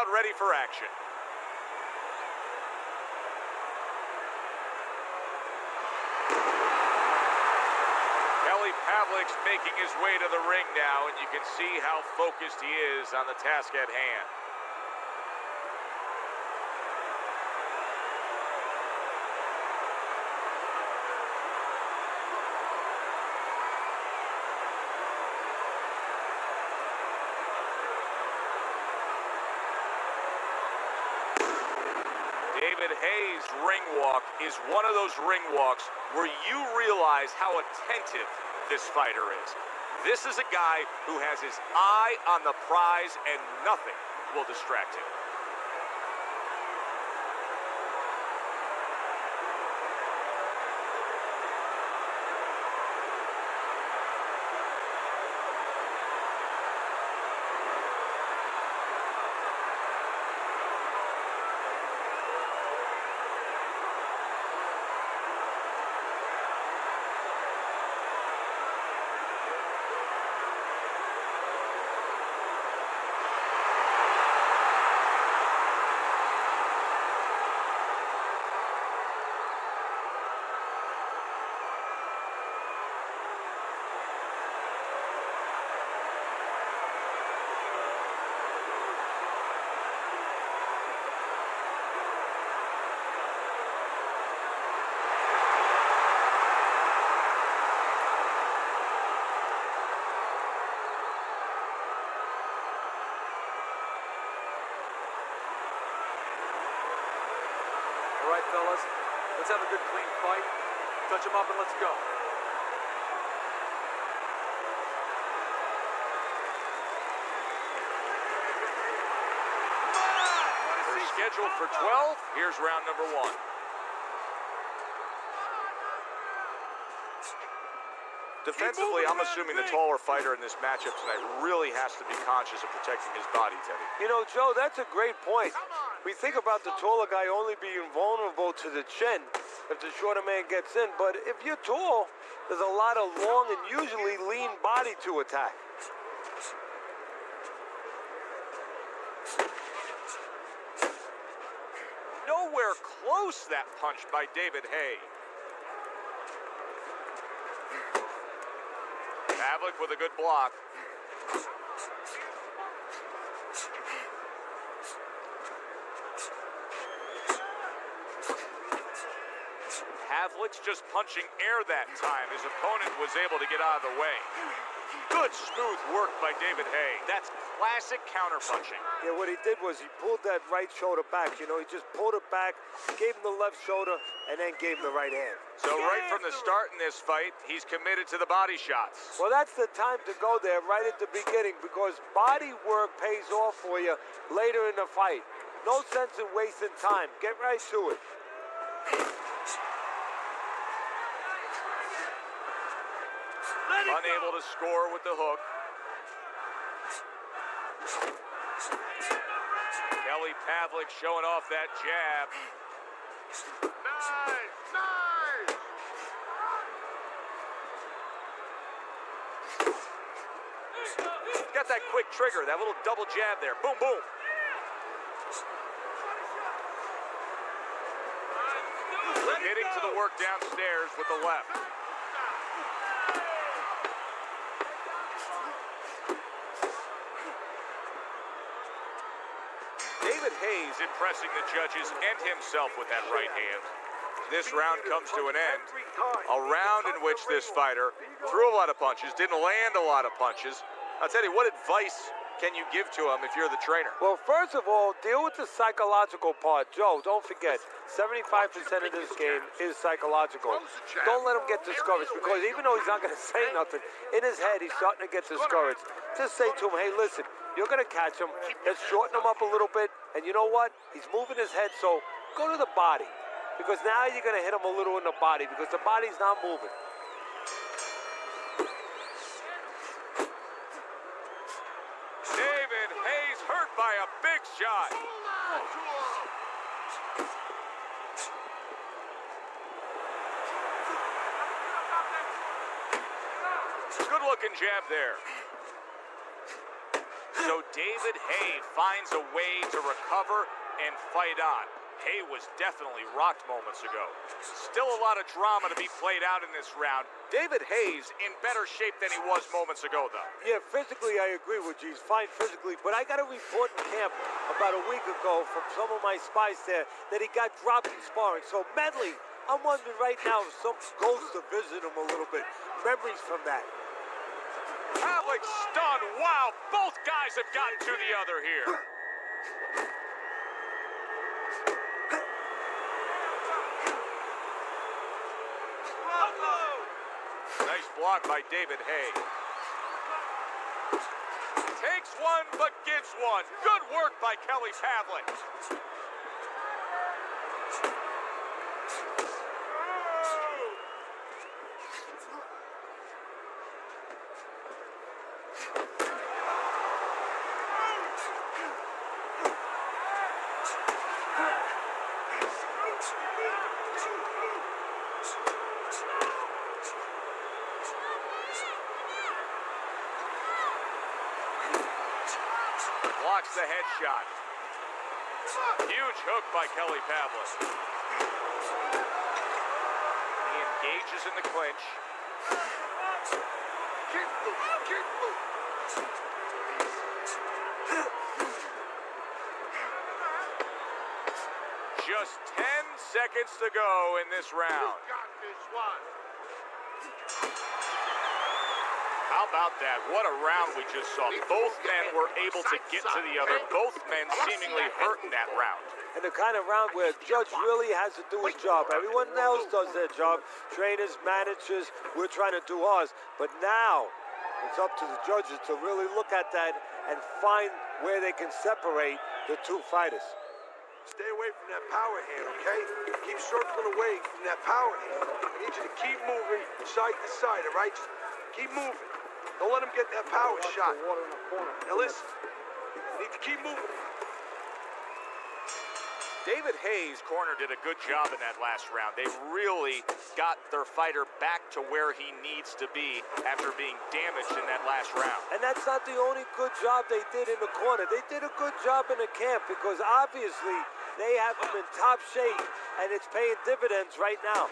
crowd ready for action. Pavlik's making his way to the ring now, and you can see how focused he is on the task at hand. David Hayes' ring walk is one of those ring walks where you realize how attentive this fighter is. This is a guy who has his eye on the prize and nothing will distract him. All right, fellas, let's have a good, clean fight. Touch him up and let's go. They're scheduled for 12. Here's round number 1. Defensively, I'm assuming the taller fighter in this matchup tonight really has to be conscious of protecting his body, Teddy. You know, Joe, that's a great point. We think about the taller guy only being vulnerable to the chin if the shorter man gets in, but if you're tall, there's a lot of long and usually lean body to attack. Nowhere close that punch by David Hay. Pavlik with a good block. Pavlik's just punching air that time. His opponent was able to get out of the way. Good smooth work by David Hay. That's classic counterpunching. Yeah, what he did was he pulled that right shoulder back. You know, he just pulled it back, gave him the left shoulder, and then gave him the right hand. So right from the start in this fight, he's committed to the body shots. Well, that's the time to go there right at the beginning because body work pays off for you later in the fight. No sense in wasting time. Get right to it. Unable to score with the hook. Kelly Pavlik showing off that jab. Nice! Got that quick trigger, that little double jab there. Boom, boom. Getting to the work downstairs with the left. David Hayes impressing the judges and himself with that right hand. This round comes to an end. A round in which this fighter threw a lot of punches, didn't land a lot of punches. I'll tell you, what advice can you give to him if you're the trainer? Well, first of all, deal with the psychological part. Joe, don't forget, 75% of this game is psychological. Don't let him get discouraged because even though he's not going to say nothing, in his head he's starting to get discouraged. Just say to him, hey, listen, you're going to catch him. Let's shorten him up a little bit. And you know what? He's moving his head, so go to the body. Because now you're going to hit him a little in the body because the body's not moving. David Hayes hurt by a big shot. Good looking jab there. So David Haye finds a way to recover and fight on. Haye was definitely rocked moments ago. Still a lot of drama to be played out in this round. David Haye's in better shape than he was moments ago, though. Yeah, physically I agree with you. He's fine physically, but I got a report in camp about a week ago from some of my spies there that he got dropped in sparring. So mentally, I'm wondering right now if some ghost to visit him a little bit. Memories from that. Pavlik stunned. Wow, both guys have gotten to the other here. Nice block by David Haye. Takes one, but gives one. Good work by Kelly Pavlik. Blocks the headshot. Huge hook by Kelly Pavlik. He engages in the clinch. Keep moving. Just 10 seconds to go in this round. Got this one. How about that? What a round we just saw. Both men were able to get to the other. Both men seemingly hurt in that round. And the kind of round where a judge really has to do his job. Everyone else does their job. Trainers, managers, we're trying to do ours. But now, it's up to the judges to really look at that and find where they can separate the two fighters. Stay away from that power hand, okay? Keep circling away from that power hand. I need you to keep moving side to side, all right? Just keep moving. Don't let him get that power shot. Now listen, you need to keep moving. David Haye's corner did a good job in that last round. They really got their fighter back to where he needs to be after being damaged in that last round. And that's not the only good job they did in the corner. They did a good job in the camp because obviously they have him in top shape and it's paying dividends right now.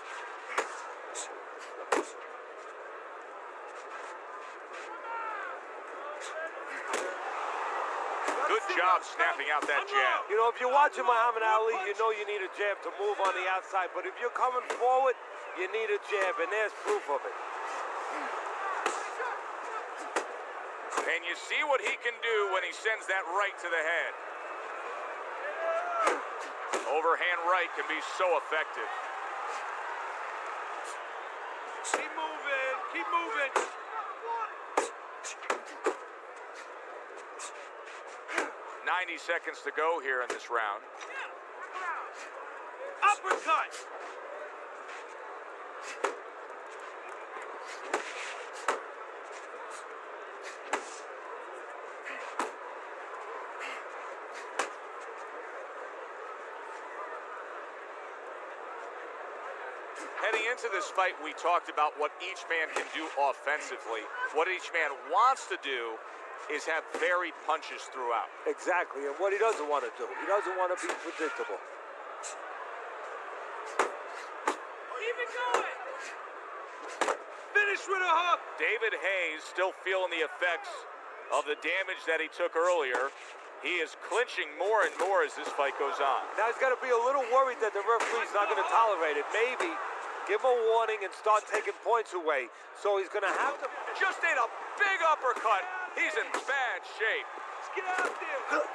Good job snapping out that jab. You know, if you're watching Muhammad Ali, you know you need a jab to move on the outside. But if you're coming forward, you need a jab, and there's proof of it. And you see what he can do when he sends that right to the head. Overhand right can be so effective. Keep moving, keep moving. 90 seconds to go here in this round. Uppercut. Heading into this fight, we talked about what each man can do offensively. What each man wants to do is have varied punches throughout. Exactly, and what he doesn't want to do. He doesn't want to be predictable. Keep it going. Finish with a hook. David Haye still feeling the effects of the damage that he took earlier. He is clinching more and more as this fight goes on. Now he's got to be a little worried that the referee's not going to tolerate it. Maybe give him a warning and start taking points away. So he's going to have to... Just ate a big uppercut. He's in bad shape. Let's get out there.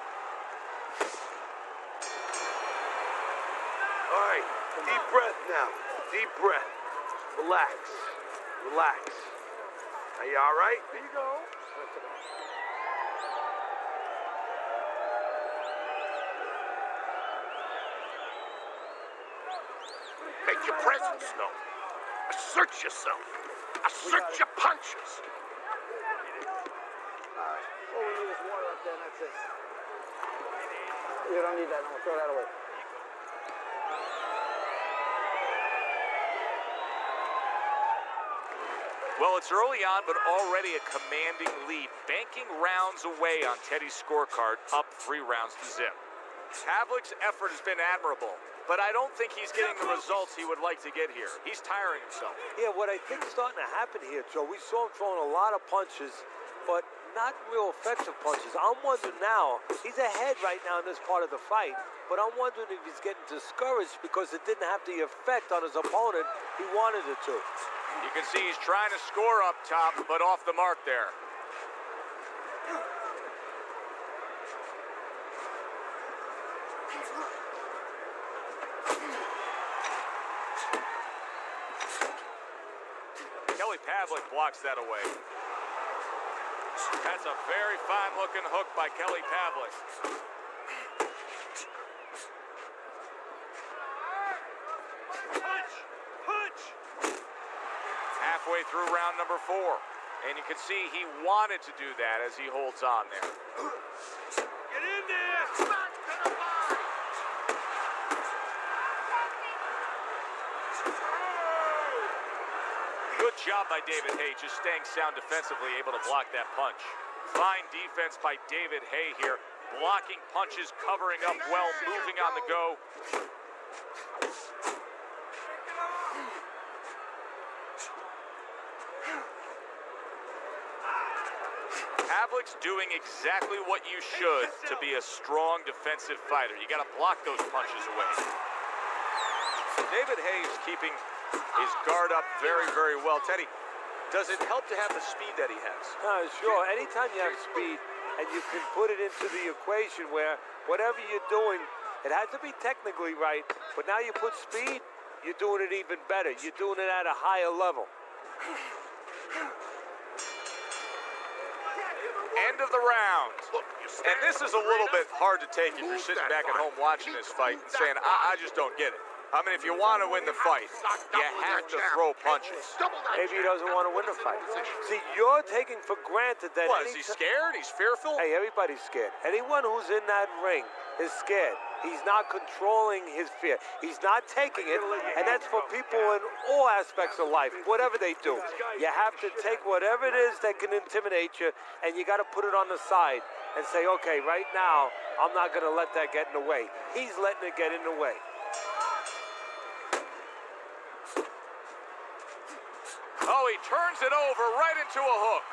All right, deep breath now. Deep breath. Relax. Relax. Are you all right? There you go. Make your presence known. Assert yourself. Assert your punches. All we need is water up there, and that's it. You don't need that no more. Throw that away. Well, it's early on, but already a commanding lead, banking rounds away on Teddy's scorecard, up 3 rounds to zip. Pavlik's effort has been admirable, but I don't think he's getting the results he would like to get here. He's tiring himself. Yeah, what I think is starting to happen here, Joe, we saw him throwing a lot of punches, but not real effective punches. I'm wondering now, he's ahead right now in this part of the fight, but I'm wondering if he's getting discouraged because it didn't have the effect on his opponent he wanted it to. You can see he's trying to score up top, but off the mark there. Kelly Pavlik blocks that away. That's a very fine-looking hook by Kelly Pavlik. Punch! Punch! Halfway through round number 4. And you can see he wanted to do that as he holds on there. Get in there! Back to the body. Good job by David Hay, just staying sound defensively, able to block that punch. Fine defense by David Hay here, blocking punches, covering up well, moving on the go. Pavlik's doing exactly what you should to be a strong defensive fighter. You got to block those punches away. David Hay is keeping his guard up very, very well. Teddy, does it help to have the speed that he has? Sure. Anytime you have speed and you can put it into the equation where whatever you're doing, it has to be technically right, but now you put speed, you're doing it even better. You're doing it at a higher level. End of the round. And this is a little bit hard to take if you're sitting back at home watching this fight and saying, I just don't get it. I mean, if you want to win the fight, you have to throw punches. Maybe he doesn't want to win the fight. See, you're taking for granted that... What, is he scared? He's fearful? Hey, everybody's scared. Anyone who's in that ring is scared. He's not controlling his fear. He's not taking it, and that's for people in all aspects of life, whatever they do. You have to take whatever it is that can intimidate you, and you got to put it on the side and say, okay, right now, I'm not going to let that get in the way. He's letting it get in the way. Oh, he turns it over right into a hook.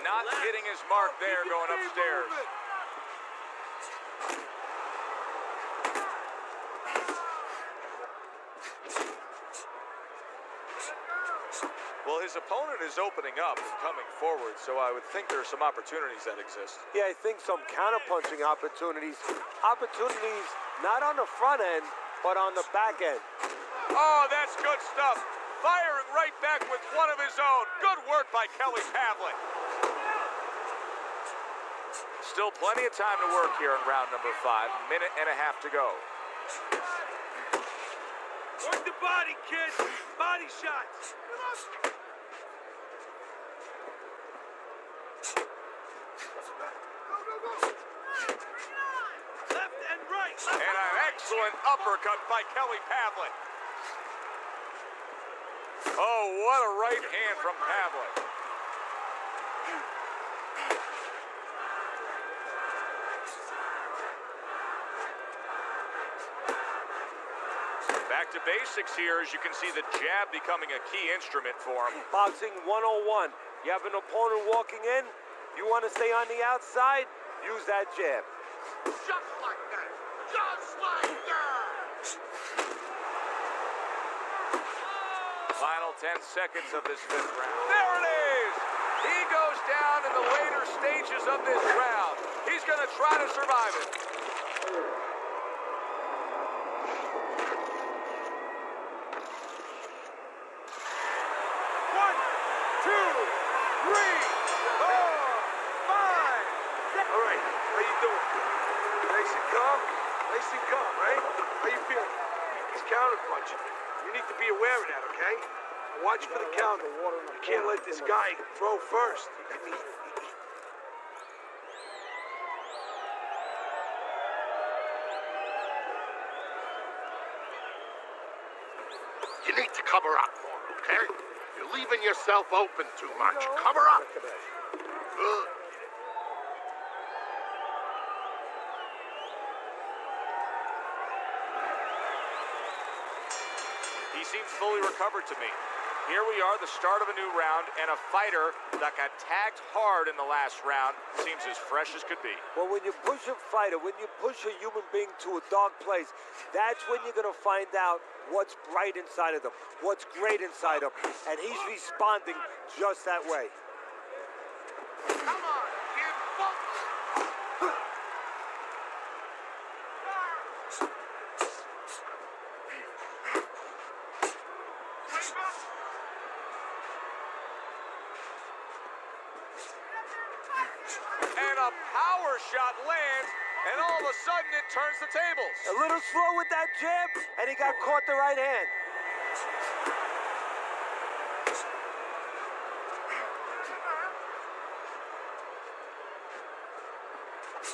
Not hitting his mark there going upstairs. Well, his opponent is opening up and coming forward, so I would think there are some opportunities that exist. Yeah, I think some counterpunching opportunities. Opportunities not on the front end, but on the back end. Oh, that's good stuff. Firing right back with one of his own. Good work by Kelly Pavlik. Still plenty of time to work here in round number 5. Minute and a half to go. Work the body, kid! Body shots! Left and right! And an excellent uppercut by Kelly Pavlik. Oh, what a right hand from Pavlik. Back to basics here, as you can see the jab becoming a key instrument for him. Boxing 101. You have an opponent walking in, you want to stay on the outside, use that jab. Just like that. Just like that. Final 10 seconds of this 5th round. There it is! He goes down in the later stages of this round. He's going to try to survive it. counterpunching. You need to be aware of that, okay? Watch for the counter. You can't let this guy throw first. You need to cover up more, okay? You're leaving yourself open too much. Cover up. Good. He seems fully recovered to me. Here we are, the start of a new round, and a fighter that got tagged hard in the last round seems as fresh as could be. Well, when you push a fighter, when you push a human being to a dark place, that's when you're going to find out what's bright inside of them, what's great inside of them. And he's responding just that way. Come on, kid. Focus. And a power shot lands, and all of a sudden it turns the tables. A little slow with that jab, and he got caught the right hand.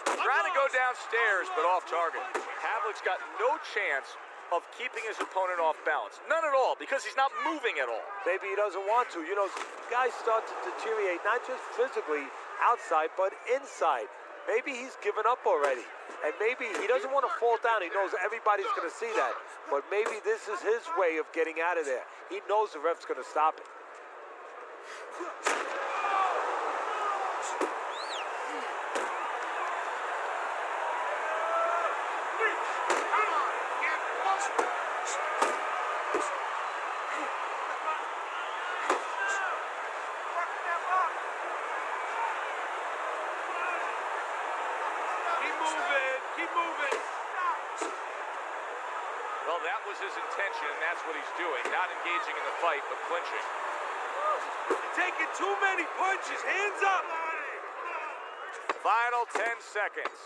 Trying to go downstairs, but off target. Havlic's got no chance of keeping his opponent off balance. None at all, because he's not moving at all. Maybe he doesn't want to. You know, guys start to deteriorate, not just physically outside, but inside. Maybe he's given up already. And maybe he doesn't want to fall down. He knows everybody's going to see that. But maybe this is his way of getting out of there. He knows the ref's going to stop it. Well, that was his intention, and that's what he's doing. Not engaging in the fight, but clinching. You're taking too many punches. Hands up. Final 10 seconds.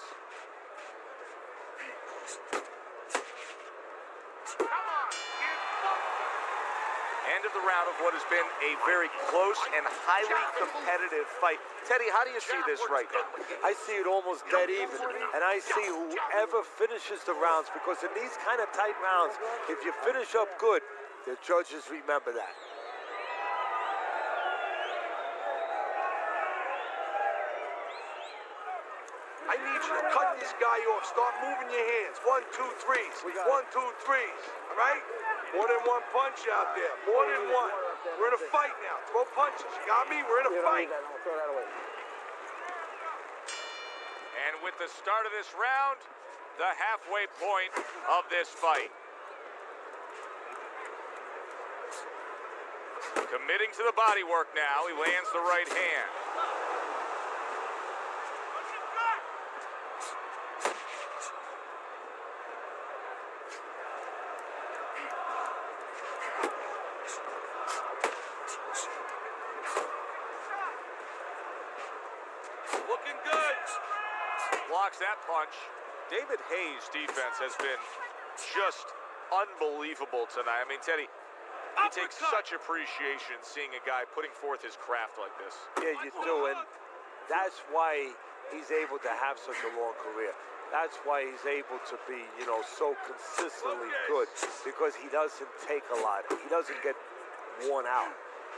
End of the round of what has been a very close and highly competitive fight. Teddy, how do you see this right now? I see it almost dead even, and I see whoever finishes the rounds, because in these kind of tight rounds, if you finish up good, the judges remember that. I need you to cut this guy off. Start moving your hands. 1, 2, 3s. 1, 2, 3s. All right? More than one punch out there. More than one. We're in a fight now. Throw punches. You got me? We're in a fight. Throw that away. And with the start of this round, the halfway point of this fight. Committing to the body work now. He lands the right hand. Looking good. Blocks that punch. David Hayes' defense has been just unbelievable tonight. I mean, Teddy, he takes such appreciation seeing a guy putting forth his craft like this. Yeah, you do, and that's why he's able to have such a long career. That's why he's able to be, you know, so consistently good, because he doesn't take a lot. He doesn't get worn out.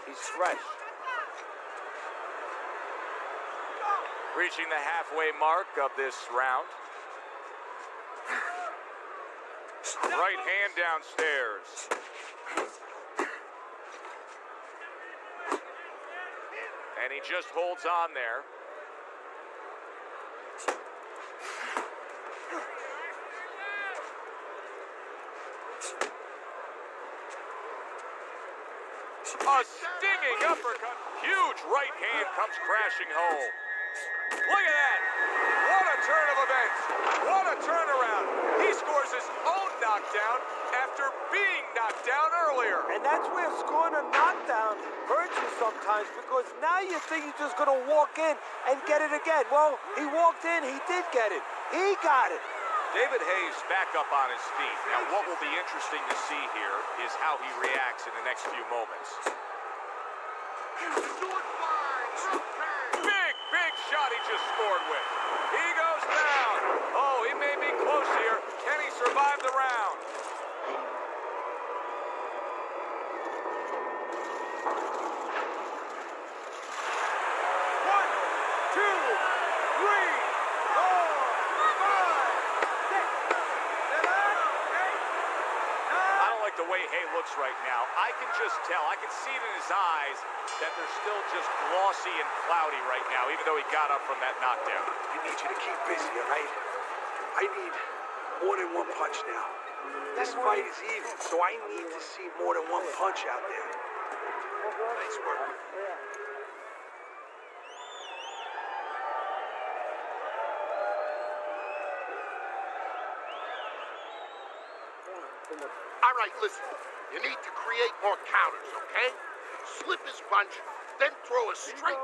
He's fresh. Reaching the halfway mark of this round. Right hand downstairs. And he just holds on there. A stinging uppercut. Huge right hand comes crashing home. Look at that. What a turn of events. What a turnaround. He scores his own knockdown after being knocked down earlier. And that's where scoring a knockdown hurts you sometimes, because now you think you're just going to walk in and get it again. Well, he walked in, he did get it. He got it. David Hayes back up on his feet. Now, what will be interesting to see here is how he reacts in the next few moments. Big shot he just scored with. He goes down. Oh, he may be close here. Can he survive the round? The way Hay looks right now, I can just tell, I can see it in his eyes that they're still just glossy and cloudy right now, even though he got up from that knockdown. I need you to keep busy, all right? I need more than one punch now. This fight is even, so I need to see more than one punch out there. Nice work. All right, listen. You need to create more counters, okay? Slip his punch, then throw a straight...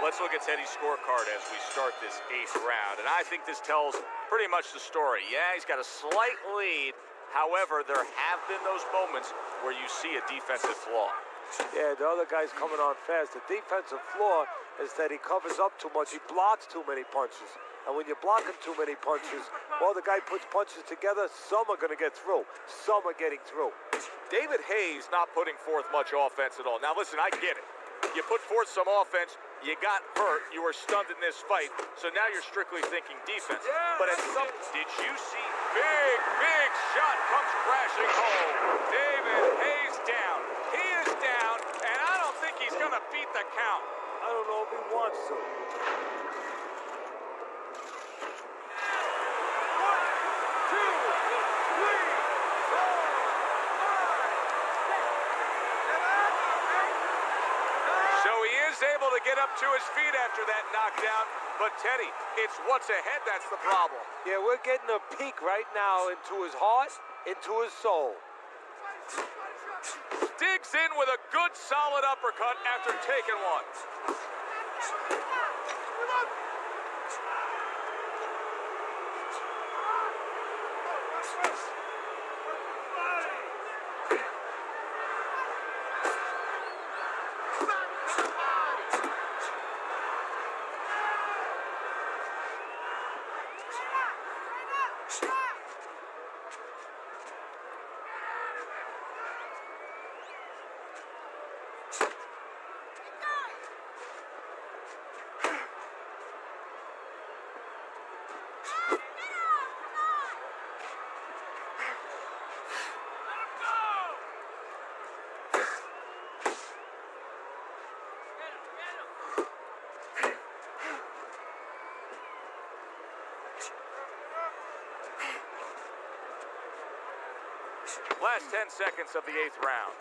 Let's look at Teddy's scorecard as we start this 8th round. And I think this tells pretty much the story. Yeah, he's got a slight lead. However, there have been those moments where you see a defensive flaw. Yeah, the other guy's coming on fast. The defensive flaw is that he covers up too much. He blocks too many punches. And when you're blocking too many punches, well, the guy puts punches together, some are going to get through. Some are getting through. David Hayes not putting forth much offense at all. Now, listen, I get it. You put forth some offense, you got hurt, you were stunned in this fight, so now you're strictly thinking defense. But at some... Did you see? Big shot comes crashing home. David Hayes down. He is down, and I don't think he's going to beat the count. I don't know if he wants to. Able to get up to his feet after that knockdown, but Teddy, it's what's ahead that's the problem. Yeah, we're getting a peek right now into his heart, into his soul. Digs in with a good solid uppercut after taking one. Last 10 seconds of the 8th round.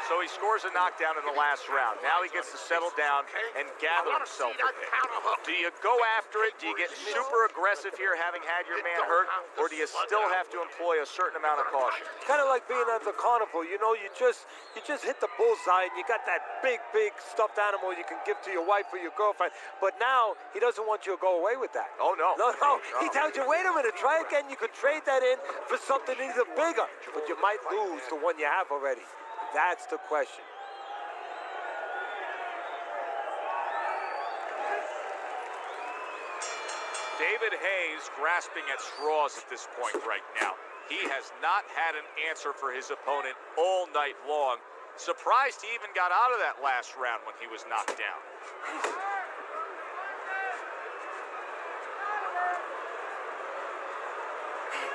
So he scores a knockdown in the last round. Now he gets to settle down and gather himself a bit. Do you go after it? Do you get super aggressive here having had your man hurt? Or do you still have to employ a certain amount of caution? Kind of like being at the carnival. You know, you just hit the bullseye and you got that big stuffed animal you can give to your wife or your girlfriend. But now he doesn't want you to go away with that. Oh, no. No. He tells you, wait a minute, try again. You could trade that in for something even bigger. But you might lose the one you have already. That's the question. David Hayes grasping at straws at this point right now. He has not had an answer for his opponent all night long. Surprised he even got out of that last round when he was knocked down.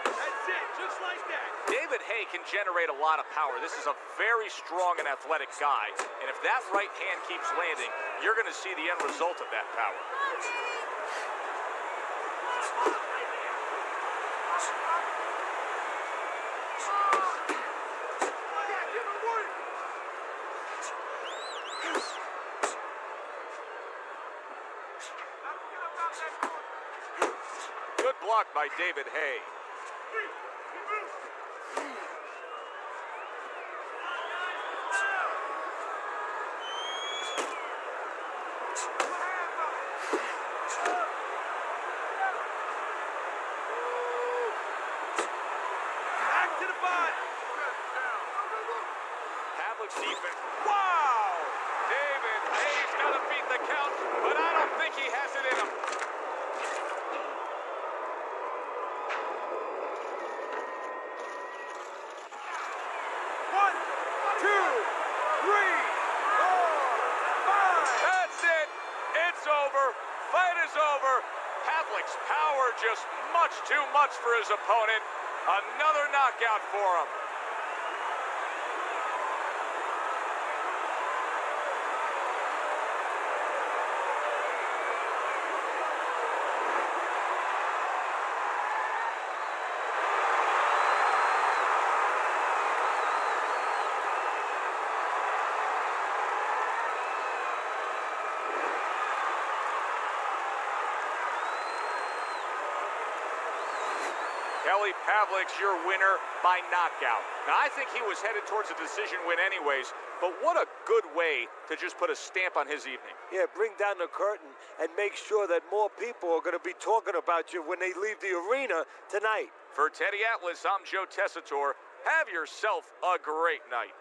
That's it, just like that. David Hay can generate a lot of power. This is a very strong and athletic guy. And if that right hand keeps landing, you're going to see the end result of that power. Good block by David Hay. spot. Pavlik's defense. Wow! David Hayes got to beat the count, but I don't think he has it in him. One, two, three, four, five. That's it. It's over. Fight is over. Pavlik's power just much too much for his opponent. Another knockout for him. Kelly Pavlik's your winner by knockout. Now, I think he was headed towards a decision win anyways, but what a good way to just put a stamp on his evening. Yeah, bring down the curtain and make sure that more people are going to be talking about you when they leave the arena tonight. For Teddy Atlas, I'm Joe Tessitore. Have yourself a great night.